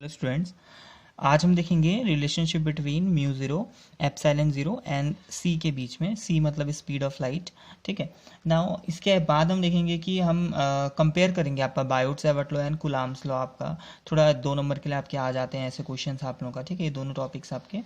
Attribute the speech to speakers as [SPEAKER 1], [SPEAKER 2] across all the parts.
[SPEAKER 1] Hello students, आज हम देखेंगे relationship between mu zero epsilon zero and C के बीच में। सी मतलब स्पीड ऑफ लाइट। ठीक है। नाउ इसके बाद हम देखेंगे कि हम कंपेयर करेंगे आपका Biot-Savart law and Coulomb's law. आपका थोड़ा 2 नंबर के लिए आपके आ जाते हैं ऐसे क्वेश्चंस आप लोगों का। ठीक है, ये दोनों टॉपिक्स आपके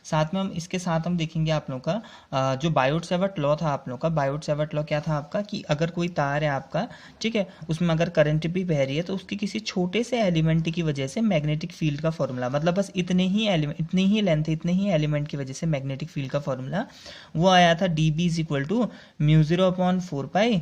[SPEAKER 1] साथ में हम इसके साथ हम देखेंगे आप लोगों का जो बायोट-सैवर्ट लॉ था आप लोगों का। बायोट-सैवर्ट लॉ क्या था आपका कि अगर कोई तार है आपका, ठीक है, उसमें अगर करंट भी बह रही है तो उसकी किसी छोटे से एलिमेंट की वजह से मैग्नेटिक फील्ड का फॉर्मूला, मतलब बस इतने ही एलिमेंट, इतनी ही लेंथ, इतने ही एलिमेंट की वजह से मैग्नेटिक फील्ड का फॉर्मूला वो आया था D B is equal to mu zero upon 4 pi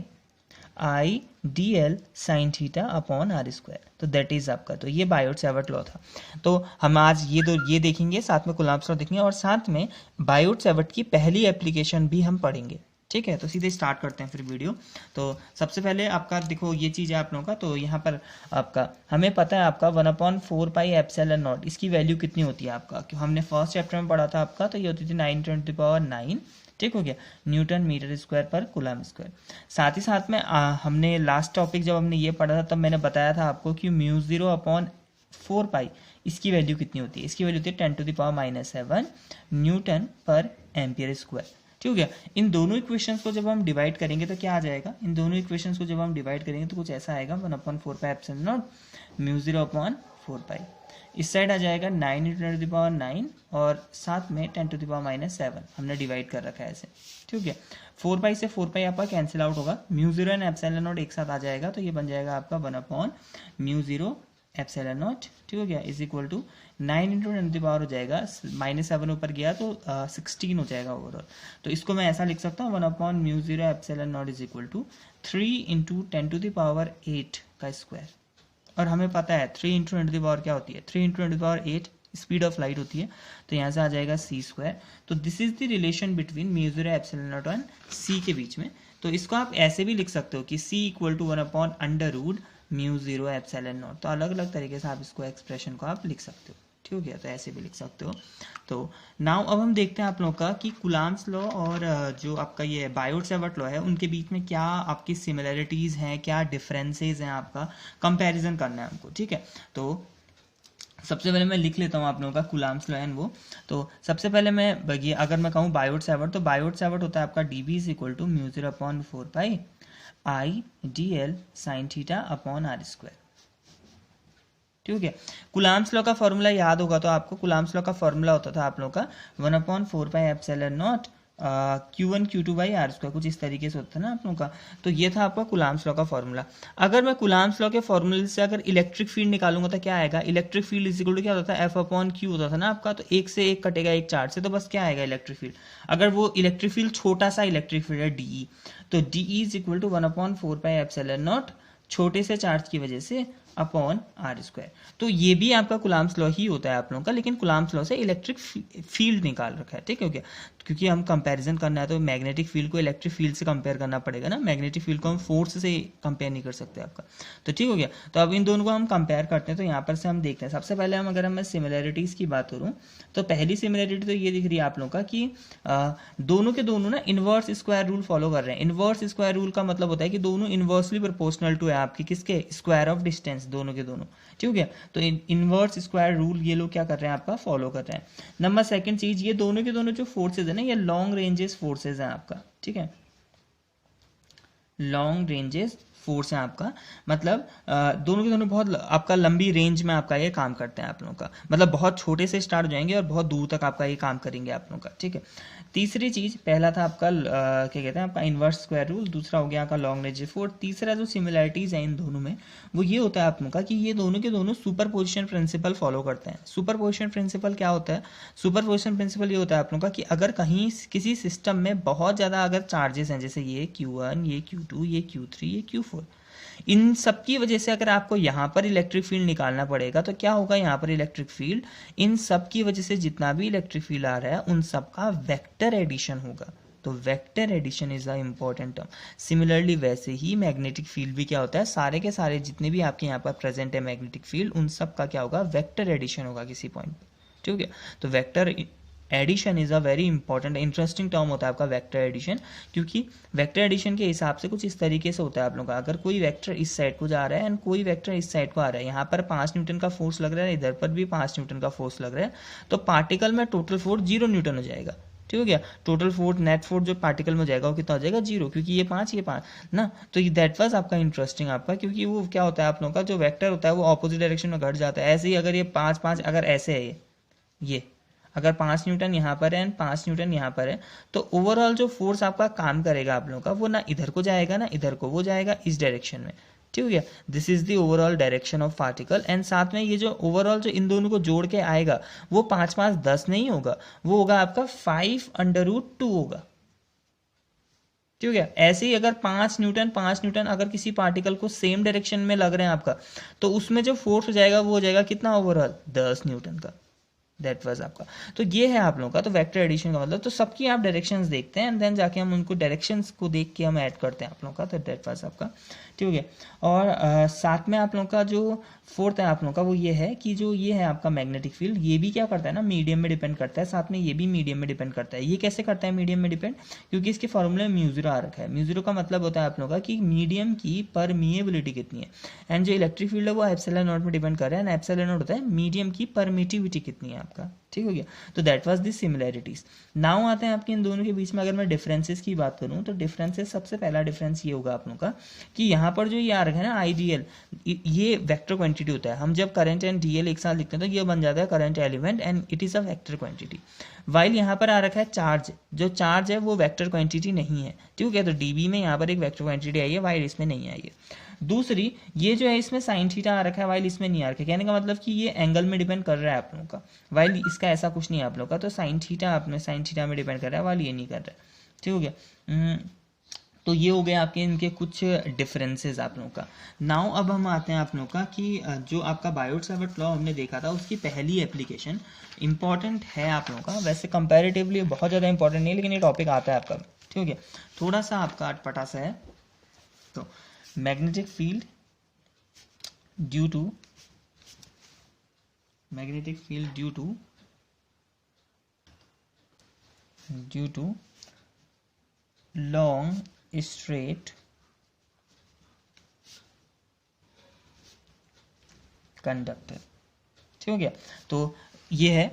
[SPEAKER 1] I D L sine theta upon R square. तो दैट इज आपका, तो ये बायोट-सैवर्ट लॉ था। तो हम आज ये देखेंगे, साथ में कूलम्ब्स लॉ देखेंगे और साथ में बायोट-सैवर्ट की पहली एप्लीकेशन भी हम पढ़ेंगे। ठीक है, तो सीधे स्टार्ट करते हैं फिर वीडियो। तो सबसे पहले आपका देखो ये चीज़ है आप लोगों का। तो यहाँ पर आपका हमें पता है आपका 1/4 पाई एप्सिलॉन नॉट, इसकी वैल्यू कितनी होती है आपका, क्यों हमने फर्स्ट चैप्टर में पढ़ा था आपका, तो ये होती थी 9×9। ठीक हो गया, न्यूटन मीटर स्क्वायर पर कूलम स्क्वायर। साथ ही साथ में हमने लास्ट टॉपिक जब हमने ये पढ़ा था तब मैंने बताया था आपको कि म्यू ज़ीरो अपॉन 4 पाई इसकी वैल्यू कितनी होती है। इसकी वैल्यू होती है 10⁻⁻7 न्यूटन पर एम्पियर स्क्वायर। ठीक हो गया। इन दोनों इक्वेशंस को जब हम डिवाइड करेंगे तो क्या आ जाएगा, इन दोनों इक्वेशंस को जब हम डिवाइड करेंगे तो कुछ ऐसा आएगा 1/4 pi epsilon not mu zero upon 4 पाई। इस साइड आ जाएगा 9×10⁻9 और साथ में 10⁻⁻7 हमने डिवाइड कर रखा है ऐसे। ठीक है, 4 पाई से 4 पाई आपका कैंसिल आउट होगा, mu zero and epsilon not एक साथ आ जाएगा, तो ये बन जाएगा आपका 1/म्यू ज़ीरो एप्सिलॉन नॉट। ठीक हो गया, इज इक्वल टू 9×10 हो जाएगा, -7 ऊपर गया तो 16 हो जाएगा ओवरऑल। तो इसको मैं ऐसा लिख सकता हूँ 1/म्यू zero epsilon not is equal to 3×10⁸ का स्क्वायर। और हमें पता है 3×10 क्या होती है, 3×10⁸ स्पीड ऑफ लाइट होती है। तो यहाँ से आ जाएगा सी स्क्वायर। तो this is the relation between mu zero epsilon not and C के बीच में। तो इसको आप ऐसे भी लिख सकते हो कि सी इक्वल टू 1/√म्यू ज़ीरो एप्सिलॉन नॉट। तो अलग अलग तरीके से आप इसको एक्सप्रेशन को आप लिख सकते हो। ठीक हो गया, तो ऐसे भी लिख सकते हो। तो नाउ अब हम देखते हैं आप लोगों का कि कूलम्ब्स लॉ और जो आपका ये बायोट-सैवर्ट लॉ है उनके बीच में क्या आपकी सिमिलरिटीज़ हैं, क्या डिफरेंसेस हैं, आपका कंपैरिजन करना है हमको। ठीक है, तो सबसे पहले मैं लिख लेता हूँ आप लोगों का कूलम्ब्स लॉ एंड वो। तो सबसे पहले मैं ये अगर मैं कहूँ बायोट-सैवर्ट, तो बायोट-सैवर्ट होता है आपका D B is equal to mu zero upon 4 pi I D L sine theta upon R square. ठीक है, कूलम्ब्स लॉ का फॉर्मूला याद होगा तो आपको, कूलम्ब्स लॉ का फॉर्मूला होता था आप लोगों का 1/4 pi epsilon naught Q1 Q2 by R square, कुछ इस तरीके से होता है ना आप लोगों का। तो ये था आपका कूलम्ब्स लॉ का फॉर्मूला। अगर मैं कूलम्ब्स लॉ के फॉर्मूले से अगर इलेक्ट्रिक फील्ड निकालूंगा तो क्या आएगा, electric field is equal to क्या होता था, F/Q होता था ना आपका। तो एक से एक कटेगा एक चार्ज से, तो बस क्या आएगा इलेक्ट्रिक फील्ड। अगर वो इलेक्ट्रिक फील्ड छोटा सा इलेक्ट्रिक फील्ड है DE, तो DE is equal to 1/4 pi epsilon naught छोटे से चार्ज की वजह से अपॉन आर स्क्वायर। तो ये भी आपका कूलम्ब्स लॉ ही होता है आप लोगों का, लेकिन कूलम्ब्स लॉ से इलेक्ट्रिक फील्ड निकाल रखा है। ठीक है क्या, क्योंकि हम कंपैरिजन करना है तो मैग्नेटिक फील्ड को इलेक्ट्रिक फील्ड से कंपेयर करना पड़ेगा ना, मैग्नेटिक फील्ड को हम फोर्स से कंपेयर नहीं कर सकते आपका। तो ठीक हो गया, तो अब इन दोनों को हम कंपेयर करते हैं। तो यहाँ पर से हम देखते हैं, सबसे पहले हम अगर मैं सिमिलरिटीज़ की बात करूँ तो पहली सिमिलरिटी तो ये दिख रही है आप लोगों का कि दोनों के दोनों ना इन्वर्स स्क्वायर रूल फॉलो कर रहे हैं। इन्वर्स स्क्वायर रूल का मतलब होता है कि दोनों इन्वर्सली प्रोपोर्शनल टू है आपकी किसके, स्क्वायर ऑफ डिस्टेंस, दोनों के दोनों। ठीक है, तो इन्वर्स स्क्वायर रूल ये लोग क्या कर रहे हैं आपका, फॉलो कर रहे हैं। नंबर सेकंड चीज, ये दोनों के दोनों जो फोर्सेज है ना, ये लॉन्ग रेंजेस फोर्सेज हैं आपका। ठीक है, लॉन्ग रेंजेस फोर्स है आपका, मतलब दोनों के दोनों बहुत आपका लंबी रेंज में आपका ये काम करते हैं आप लोगों का, मतलब बहुत छोटे से स्टार्ट हो जाएंगे और बहुत दूर तक आपका ये काम करेंगे आप लोगों का। ठीक है, तीसरी चीज, पहला था आपका क्या कहते हैं आपका इन्वर्स स्क्वायर रूल, दूसरा हो गया आपका लॉन्ग रेंज फोर्स। तीसरा जो सिमिलरिटीज है इन दोनों में वो ये होता है आप लोगों का कि ये दोनों के दोनों सुपर पोजिशन प्रिंसिपल फॉलो करते हैं। सुपर पोजिशन प्रिंसिपल क्या होता है, सुपर पोजिशन प्रिंसिपल ये होता है आप लोगों का कि अगर कहीं किसी सिस्टम में बहुत ज़्यादा अगर चार्जेस हैं, जैसे ये Q1, ये Q2, ये Q3, ये Q4, इन सब की वजह से अगर आपको यहाँ पर इलेक्ट्रिक फील्ड निकालना पड़ेगा तो क्या होगा, यहाँ पर इलेक्ट्रिक फील्ड, इन सब की वजह से जितना भी इलेक्ट्रिक फील्ड आ रहा है उन सब का वेक्टर एडिशन होगा। तो vector addition is a important term. Similarly वैसे ही मैग्नेटिक फील्ड भी क्या होता है, सारे के सारे जितने भी आपके यहाँ पर प्रेजेंट है मैग्नेटिक फील्ड, उन सब का क्या होगा, वेक्टर एडिशन होगा किसी पॉइंट पे। ठीक है, तो vector addition is a very important interesting term होता है आपका वेक्टर एडिशन, क्योंकि वेक्टर एडिशन के हिसाब से कुछ इस तरीके से होता है आप लोगों का, अगर कोई वेक्टर इस साइड को जा रहा है एंड कोई वेक्टर इस साइड को आ रहा है, यहाँ पर 5 न्यूटन का फोर्स लग रहा है, इधर पर भी 5 न्यूटन का फोर्स लग रहा है, तो पार्टिकल में टोटल फोर्स 0 न्यूटन हो जाएगा। ठीक हो गया, टोटल फोर्स नेट फोर्स जो पार्टिकल में हो जाएगा वो कितना हो जाएगा 0, क्योंकि ये 5 ना। तो दैट वाज आपका इंटरेस्टिंग आपका, क्योंकि वो क्या होता है आप लोगों का जो वेक्टर होता है वो ऑपोजिट डायरेक्शन में घट जाता है। ऐसे ही अगर ये 5 अगर ऐसे है ये अगर 5 न्यूटन यहाँ पर है एंड 5 न्यूटन यहाँ पर है, तो ओवरऑल जो फोर्स आपका काम करेगा आप लोगों का वो ना इधर को जाएगा ना इधर को, वो जाएगा इस डायरेक्शन में। ठीक है, this is the overall direction of particle. And साथ में ये जो ओवरऑल जो इन दोनों को जोड़ के आएगा वो 5 नहीं होगा, वो होगा आपका 5√2 होगा। ठीक है, ऐसे ही अगर 5 न्यूटन अगर किसी पार्टिकल को सेम डायरेक्शन में लग रहे हैं आपका, तो उसमें जो फोर्स हो जाएगा वो हो जाएगा कितना ओवरऑल 10 न्यूटन का। दैट वाज आपका। तो ये है आप लोगों का तो वेक्टर एडिशन का मतलब, तो सबकी आप डायरेक्शंस देखते हैं एंड देन जाके हम उनको डायरेक्शंस को देख के हम ऐड करते हैं आप लोगों का। तो दैट वाज आपका। ठीक है, और साथ में आप लोगों का जो फोर्थ है आप लोगों का वो ये है कि जो ये है आपका मैग्नेटिक फील्ड, ये भी क्या करता है ना मीडियम में डिपेंड करता है, साथ में ये भी मीडियम में डिपेंड करता है। ये कैसे करता है मीडियम में डिपेंड, क्योंकि इसके फॉर्मूले में म्यू0 आ रखा है। म्यू0 का मतलब होता है आप लोगों का कि मीडियम की परमिएबिलिटी कितनी है, एंड जो इलेक्ट्रिक फील्ड है वो एप्सिलॉन नॉट में डिपेंड कर रहा है, एंड एप्सिलॉन नॉट होता है मीडियम की परमिटिविटी कितनी है आपका। ठीक हो गया, तो that was the similarities. Now आते हैं आपके इन दोनों के बीच में अगर मैं डिफरेंसेस की बात करूं, तो डिफरेंसेस सबसे पहला डिफरेंस ये होगा आप लोगों का कि यहाँ पर जो ये आ रखा है ना आईडीएल, ये वेक्टर क्वांटिटी होता है। हम जब करंट एंड डीएल एक साथ लिखते हैं तो ये बन जाता है current element and it is a vector quantity. While यहाँ पर आ रखा है चार्ज, जो चार्ज है वो वेक्टर क्वांटिटी नहीं है। ठीक है, तो डीबी में यहाँ पर एक वेक्टर क्वांटिटी आई है, वाइल इसमें नहीं आई है। दूसरी ये जो है इसमें साइन थीटा आ रखा है, वाइल इसमें नहीं आ रखा है। कहने का मतलब कि ये एंगल में डिपेंड कर रहा है आप लोगों का, वाइल इसका ऐसा कुछ नहीं है आप लोगों का। तो साइन थीटा आपने साइन थीटा में डिपेंड कर रहा है, वाइल ये नहीं कर रहा है। ठीक हो गया, तो ये हो गए आपके इनके कुछ डिफरेंसेस आप लोगों का। नाउ अब हम आते हैं आप लोगों का कि जो आपका बायोट-सावर्त लॉ हमने देखा था उसकी पहली एप्लीकेशन इंपॉर्टेंट है आप लोगों का। वैसे कंपैरेटिवली बहुत ज़्यादा इंपॉर्टेंट नहीं, लेकिन ये टॉपिक आता है आपका। ठीक है, थोड़ा सा आपका अटपटा सा है। तो magnetic field due to long straight conductor. ठीक हो गया, तो ये है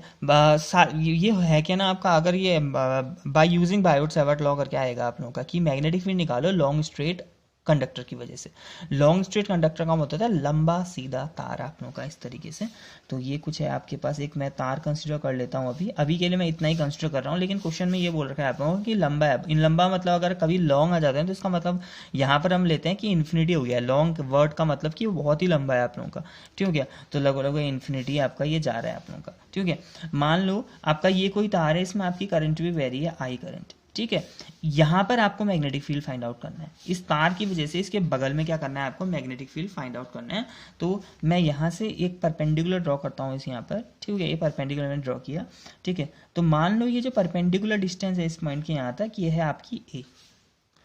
[SPEAKER 1] ये है क्या ना आपका, अगर ये बाय यूजिंग बायोट-सावर्त लॉ करके आएगा आप लोगों का कि मैग्नेटिक फील्ड निकालो लॉन्ग स्ट्रेट कंडक्टर की वजह से। लॉन्ग स्ट्रेट कंडक्टर का मतलब होता है लंबा सीधा तार आप लोगों का, इस तरीके से। तो ये कुछ है आपके पास, एक मैं तार कंसिडर कर लेता हूँ अभी के लिए मैं इतना ही कंसिडर कर रहा हूँ, लेकिन क्वेश्चन में ये बोल रखा है आप लोगों को कि लंबा है। इन लंबा मतलब अगर कभी लॉन्ग आ जाता है तो इसका मतलब यहाँ पर हम लेते हैं कि इन्फिनिटी हो गया। लॉन्ग वर्ड का मतलब कि वो बहुत ही लंबा है आप लोगों का। ठीक हो गया, तो लगभग इन्फिनिटी आपका ये जा रहा है आप लोगों का। ठीक है, मान लो आपका ये कोई तार है, इसमें आपकी करंट भी वेरी है आई करंट। ठीक है, यहाँ पर आपको मैग्नेटिक फील्ड फाइंड आउट करना है। इस तार की वजह से इसके बगल में क्या करना है आपको, मैग्नेटिक फील्ड फाइंड आउट करना है। तो मैं यहाँ से एक परपेंडिकुलर ड्रॉ करता हूँ इस यहाँ पर। ठीक है, ये परपेंडिकुलर मैंने ड्रॉ किया। ठीक है, तो मान लो ये जो परपेंडिकुलर डिस्टेंस है इस पॉइंट के यहाँ तक, ये है आपकी ए।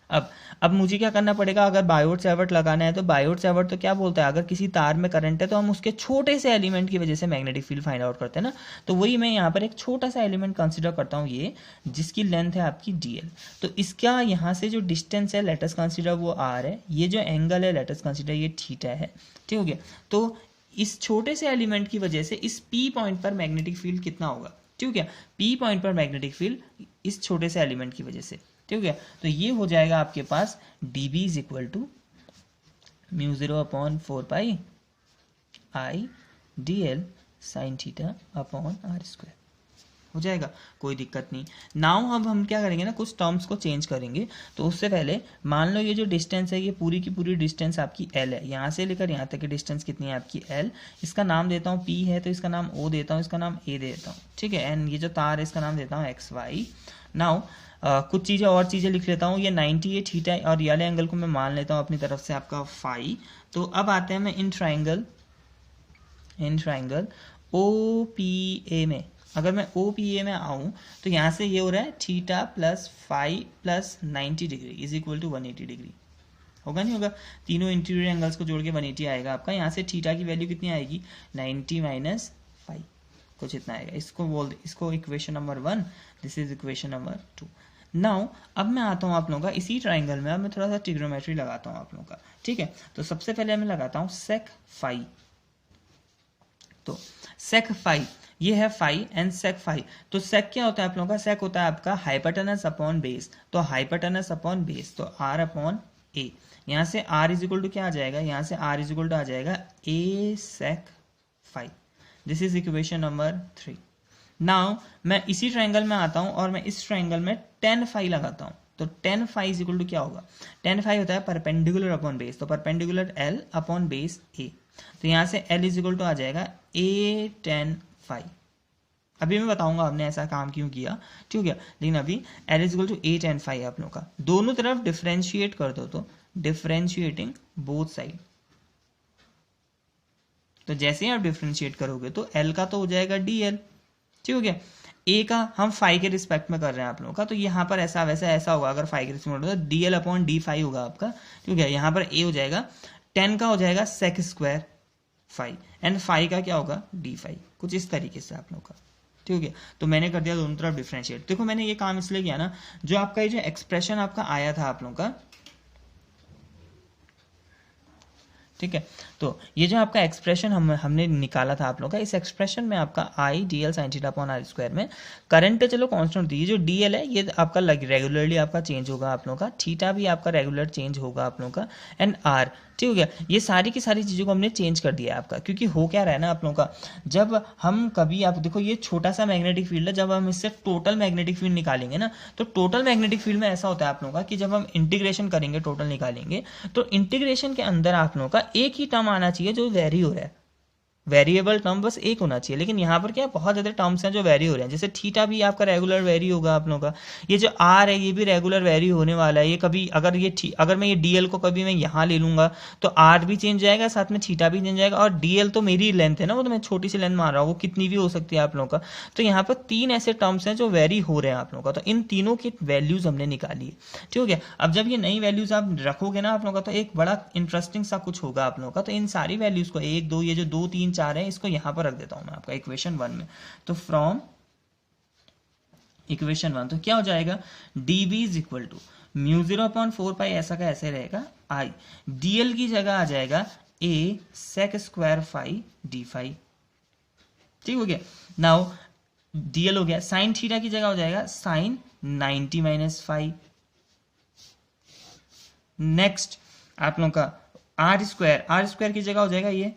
[SPEAKER 1] अब मुझे क्या करना पड़ेगा, अगर बायोट-सावर्त लगाना है तो बायोट-सावर्त तो क्या बोलता है, अगर किसी तार में करंट है तो हम उसके छोटे से एलिमेंट की वजह से मैग्नेटिक फील्ड फाइंड आउट करते हैं ना। तो वही मैं यहाँ पर एक छोटा सा एलिमेंट कंसिडर करता हूँ ये, जिसकी लेंथ है आपकी dl। तो इसका यहाँ से जो डिस्टेंस है लेट अस कंसिडर वो r है, ये जो एंगल है लेट अस कंसिडर ये थीटा है। ठीक हो गया, तो इस छोटे से एलिमेंट की वजह से इस p पॉइंट पर मैग्नेटिक फील्ड कितना होगा। ठीक है, p पॉइंट पर मैग्नेटिक फील्ड इस छोटे से एलिमेंट की वजह से। ठीक है, तो ये हो जाएगा आपके पास dB is equal to μ0/4 I dl sine theta upon r²। हो जाएगा, कोई दिक्कत नहीं। नाउ अब हम क्या करेंगे ना, कुछ टर्म्स को चेंज करेंगे। तो उससे पहले मान लो ये जो डिस्टेंस है ये पूरी की पूरी डिस्टेंस आपकी l है, यहाँ से लेकर यहाँ तक की डिस्टेंस कितनी है आपकी l। इसका नाम देता हूँ p है तो इसका नाम o देता हूँ, इसका नाम a देता हूँ। ठीक है, एंड ये जो तार है इसका नाम देता हूँ xy। नाउ कुछ चीज़ें और चीज़ें लिख लेता हूँ, ये 90 है थीटा और ये वाले एंगल को मैं मान लेता हूँ अपनी तरफ से आपका फाई। तो अब आते हैं मैं इन ट्राइंगल OPA में। अगर मैं OPA में आऊँ तो यहाँ से ये हो रहा है theta plus phi plus 90 degree is equal to 180 degree. होगा नहीं होगा, तीनों इंटीरियर एंगल्स को जोड़ के 180 आएगा आपका। यहाँ से थीटा की वैल्यू कितनी आएगी 90 माइनस फाई। कुछ इतना आएगा। इसको बोल दे, इसको equation number 1, this is equation number 2। Now अब मैं आता हूँ आप लोगों का इसी ट्राइंगल में, अब मैं थोड़ा सा ट्रिग्नोमेट्री लगाता हूँ आप लोगों का, ठीक है। तो सबसे पहले मैं लगाता हूँ सेक फाई। तो सेक फाई ये है फाई एंड सेक फाई। तो सेक क्या होता है आप लोगों का? सेक होता है आपका हाइपोटेनस अपॉन बेस। तो हाइपोटेनस अपॉन बेस तो आर अपॉन ए। यहाँ से आर इज इक्वल टू क्या आ जाएगा? यहाँ से आर इज इक्वल टू आ जाएगा a sec phi. This is equation number 3। Now मैं इसी ट्राइंगल में आता हूँ और मैं इस ट्राइंगल में टेन फाई लगाता हूँ। तो tan phi is equal to क्या होगा? टेन फाई होता है परपेंडिकुलर अपॉन बेस। तो perpendicular L upon base A. तो यहाँ से एल इज इक्वल टू आ जाएगा ए टेन फाई। अभी मैं बताऊंगा हमने ऐसा काम क्यों किया, ठीक है। लेकिन अभी L is equal to A tan phi आप लोग का दोनों तरफ डिफरेंशिएट कर दो। तो डिफरेंशिएटिंग बोथ साइड। तो जैसे ही आप डिफरेंशिएट करोगे तो एल का तो हो जाएगा डी एल, ठीक हो गया। ए का हम फाई के रिस्पेक्ट में कर रहे हैं आप लोगों का, तो यहाँ पर ऐसा वैसा ऐसा होगा। अगर फाई के रिस्पेक्ट में तो D L upon D phi होगा आपका, ठीक है। यहाँ पर ए हो जाएगा 10 का हो जाएगा sec square phi and phi का क्या होगा? D phi. कुछ इस तरीके से आप लोग का, ठीक हो गया। तो मैंने कर दिया दोनों तरफ डिफरेंशिएट। देखो मैंने ये काम इसलिए किया ना, जो आपका ये जो एक्सप्रेशन आपका आया था आप लोगों का, ठीक है। तो ये जो आपका एक्सप्रेशन हमने निकाला था आप लोगों का, इस एक्सप्रेशन में आपका I D L sine theta upon R square में करंट चलो कांस्टेंट थी। ये जो डी एल है ये आपका रेगुलरली आपका चेंज होगा आप लोगों का, थीटा भी आपका रेगुलर चेंज होगा आप लोगों का, एंड आर, ठीक हो गया। ये सारी की सारी चीज़ों को हमने चेंज कर दिया है आपका, क्योंकि हो क्या रहा है ना आप लोगों का, जब हम कभी आप देखो ये छोटा सा मैग्नेटिक फील्ड है, जब हम इससे टोटल मैग्नेटिक फील्ड निकालेंगे ना, तो टोटल मैग्नेटिक फील्ड में ऐसा होता है आप लोगों का कि जब हम इंटीग्रेशन करेंगे, टोटल निकालेंगे, तो इंटीग्रेशन के अंदर आप लोगों का एक ही टर्म आना चाहिए जो वेरी हो रहा है। वेरिएबल टर्म बस एक होना चाहिए, लेकिन यहाँ पर क्या बहुत ज़्यादा टर्म्स हैं जो वेरी हो रहे हैं। जैसे थीटा भी आपका रेगुलर वेरी होगा आप लोगों का, ये जो आर है ये भी रेगुलर वेरी होने वाला है। ये कभी अगर मैं ये डीएल को कभी मैं यहाँ ले लूँगा तो आर भी चेंज जाएगा, साथ में थीटा भी चेंज जाएगा, और डीएल तो मेरी लेंथ है ना, वो तो मैं छोटी सी लेंथ मान रहा हूँ, वो कितनी भी हो सकती है आप लोगों का। तो यहाँ पर 3 ऐसे टर्म्स हैं जो वेरी हो रहे हैं आप लोगों का, तो इन तीनों की वैल्यूज़ हमने निकाली है, ठीक हो गया। अब जब ये नई वैल्यूज़ आप रखोगे ना आप लोगों का, तो एक बड़ा इंटरेस्टिंग सा कुछ होगा आप लोगों का। तो इन सारी वैल्यूज़ को 1 2 ये जो 2 3 4 है, इसको यहाँ पर रख देता हूं मैं आपका इक्वेशन 1 में। तो फ्रॉम इक्वेशन 1 तो क्या हो जाएगा? dv is equal to mu 0/4 pi ऐसा का ऐसे रहेगा आई, dl की जगह आ जाएगा a sec square phi D phi, ठीक हो गया। नाउ dl हो गया, साइन थीटा की जगह हो जाएगा साइन 90 माइनस फाई। नेक्स्ट आप लोगों का आर स्क्वायर की जगह हो जाएगा ये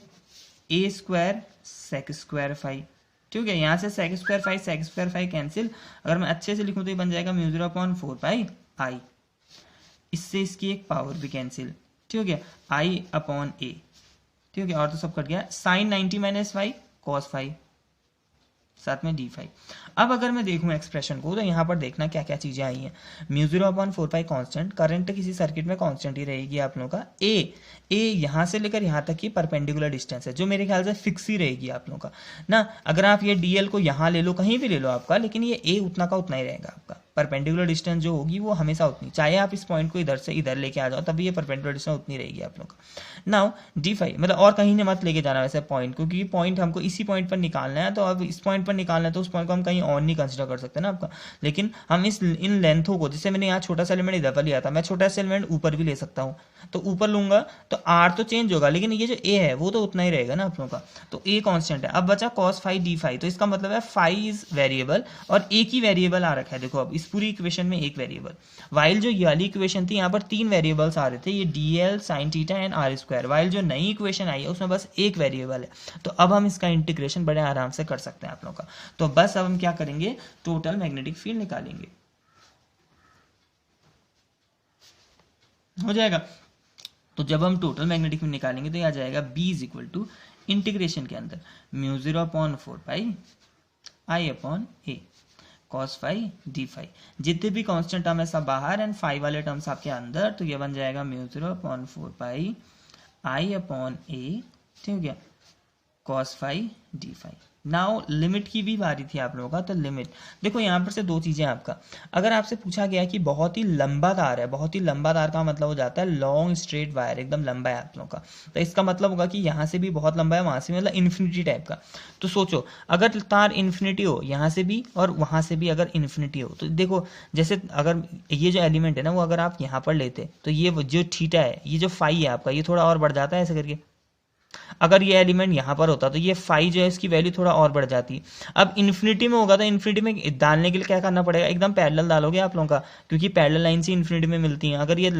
[SPEAKER 1] ए स्क्वायर सेक स्क्वायर फाई, ठीक है। यहाँ से सेक स्क्वायर फाई कैंसिल। अगर मैं अच्छे से लिखूं तो ये बन जाएगा म्यू 0/4 पाई आई, इससे इसकी एक पावर भी कैंसिल, ठीक हो गया, आई अपॉन ए, ठीक हो गया। और तो सब कट गया, sine 90 minus phi cos phi, साथ में डी फाई। अब अगर मैं देखूं एक्सप्रेशन को, तो यहाँ पर देखना क्या क्या चीजें आई हैं। म्यू 0/4 पाई कांस्टेंट, करंट किसी सर्किट में कांस्टेंट ही रहेगी आप लोगों का। ए यहाँ से लेकर यहाँ तक की परपेंडिकुलर डिस्टेंस है, जो मेरे ख्याल से फिक्स ही रहेगी आप लोगों का ना। अगर आप ये डीएल को यहाँ ले लो, कहीं भी ले लो आपका, लेकिन ये ए उतना का उतना ही रहेगा आपका। परपेंडिकुलर डिस्टेंस जो होगी वो हमेशा उतनी, चाहे आप इस पॉइंट को इधर से इधर लेके आ जाओ, तभी ये परपेंडिकुलर डिस्टेंस उतनी रहेगी आप लोग का। नाउ डी फाई मतलब और कहीं ने मत लेके जाना वैसे पॉइंट, क्योंकि पॉइंट हमको इसी पॉइंट पर निकालना है। तो अब इस पॉइंट पर निकालना है तो उस पॉइंट को हम कहीं और नहीं कंसिडर कर सकते ना आपका, लेकिन हम इन लेंथों को, जैसे मैंने यहाँ छोटा सा एलिमेंट इधर पर लिया था, मैं छोटा सा एलिमेंट ऊपर भी ले सकता हूँ। तो ऊपर लूंगा तो आर तो चेंज होगा, लेकिन ये जो ए है वो तो उतना ही रहेगा ना आप लोगों का। तो ए कांस्टेंट है। अब बचा कॉस फाई डी फाई, तो इसका मतलब है फाई इज वेरिएबल और एक ही वेरिएबल आ रखा है। देखो अब इस पूरी इक्वेशन में एक वेरिएबल, वाइल जो ये वाली इक्वेशन थी यहाँ पर 3 वेरिएबल्स आ रहे थे, ये D L sine theta and R square. While जो नई इक्वेशन आई है उसमें बस एक वेरिएबल है। तो अब हम इसका इंटीग्रेशन बड़े आराम से कर सकते हैं आप लोगों का। तो बस अब हम क्या करेंगे, टोटल मैग्नेटिक फील्ड निकालेंगे, हो जाएगा। तो जब हम टोटल मैग्नेटिक फील्ड निकालेंगे तो यह आ जाएगा B is equal to integration के अंदर mu 0/4 pi I upon A cos phi D phi. जितने भी कांस्टेंट टर्म है सब बाहर एंड फाई वाले टर्म्स आपके अंदर, तो ये बन जाएगा म्यू 0/4 पाई आई अपॉन ए, ठीक हो गया, cos phi D phi. Now limit की भी बारी थी आप लोगों का। तो लिमिट देखो यहाँ पर से दो चीज़ें आपका, अगर आपसे पूछा गया कि बहुत ही लंबा तार है, बहुत ही लंबा तार का मतलब हो जाता है लॉन्ग स्ट्रेट वायर, एकदम लंबा है आप लोगों का, तो इसका मतलब होगा कि यहाँ से भी बहुत लंबा है, वहाँ से मतलब इन्फिनिटी टाइप का। तो सोचो अगर तार इन्फिनिटी हो यहाँ से भी और वहाँ से भी अगर इन्फिनिटी हो, तो देखो जैसे अगर ये जो एलिमेंट है ना वो अगर आप यहाँ पर लेते तो ये जो थीटा है, ये जो फाई है आपका, ये थोड़ा और बढ़ जाता है ऐसे करके। अगर ये एलिमेंट यहाँ पर होता तो ये फाई जो है इसकी वैल्यू थोड़ा और बढ़ जाती। अब इन्फिनिटी में होगा तो इन्फिनिटी में डालने के लिए क्या करना पड़ेगा, एकदम पैरेलल डालोगे आप लोगों का, क्योंकि पैरेलल लाइन से इन्फिनिटी में मिलती हैं। अगर ये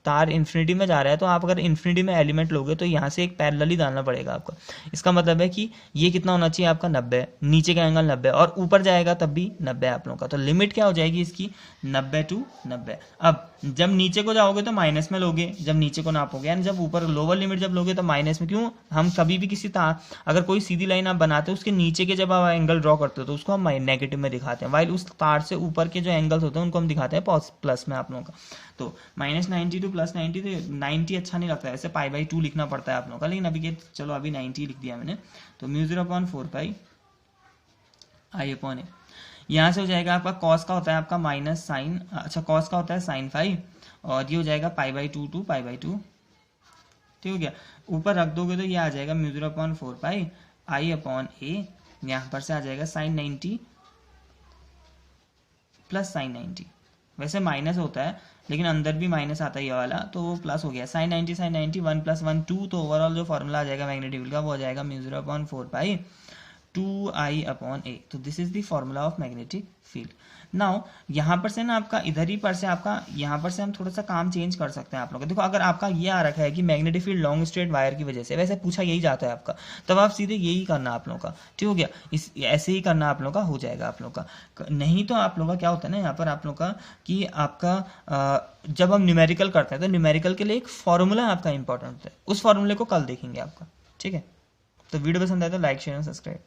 [SPEAKER 1] तार इन्फिनिटी में जा रहा है तो आप अगर इन्फिनिटी में एलिमेंट लोगे तो यहाँ से एक पैरेलल ही डालना पड़ेगा आपको। इसका मतलब है कि ये कितना होना चाहिए आपका 90, नीचे का एंगल 90, और ऊपर जाएगा तब भी 90 आप लोगों का। तो लिमिट क्या हो जाएगी इसकी 90 to 90। अब जब नीचे को जाओगे तो माइनस में लोगे, जब नीचे को नापोगे, यानी जब ऊपर लोअर लिमिट जब लोगे तो माइनस में। क्यों, हम कभी भी किसी तार, अगर कोई सीधी लाइन आप बनाते हो उसके नीचे के जब आप एंगल ड्रॉ करते हो तो उसको हम नेगेटिव में दिखाते हैं, वाइल उस तार से ऊपर के जो एंगल्स होते हैं उनको हम दिखाते हैं प्लस में आप लोगों का। तो -90 to +90, तो 90 अच्छा नहीं लगता है, ऐसे π/2 लिखना पड़ता है आप लोगों का, लेकिन अभी चलो अभी 90 लिख दिया मैंने। तो μ0/4π I/a। यहाँ से हो जाएगा आपका कॉस का होता है आपका माइनस साइन, अच्छा कॉस का होता है साइन फाई, और ये हो जाएगा π/2 to π/2, ठीक हो गया। ऊपर रख दोगे तो ये आ जाएगा μ0/4π I/a, यहाँ पर से आ जाएगा sin 90 प्लस sin 90। वैसे माइनस होता है लेकिन अंदर भी माइनस आता है ये वाला, तो वो प्लस हो गया। sin 90 1 + 1 2, तो ओवरऑल जो फॉर्मूला आ जाएगा मैग्नेटिक फील्ड का वो आ जाएगा μ0/4π 2I/a। तो this is the formula of magnetic field. Now यहाँ पर से ना आपका इधर ही पर से आपका यहाँ पर से हम थोड़ा सा काम चेंज कर सकते हैं आप लोग। देखो अगर आपका ये आ रखा है कि magnetic field long straight wire की वजह से, वैसे पूछा यही जाता है आपका, तब आप सीधे यही करना आप लोगों का, ठीक हो गया। इस ऐसे ही करना आप लोगों का हो जाएगा आप लोग का। नहीं तो आप लोगों का क्या होता है ना यहाँ पर आप लोग का कि आपका जब हम न्यूमेरिकल करते हैं तो न्यूमेरिकल के लिए एक फॉर्मूला आपका इंपॉर्टेंट होता है, उस फॉर्मूले को कल देखेंगे आपका, ठीक है। तो वीडियो पसंद आए तो लाइक शेयर और सब्सक्राइब।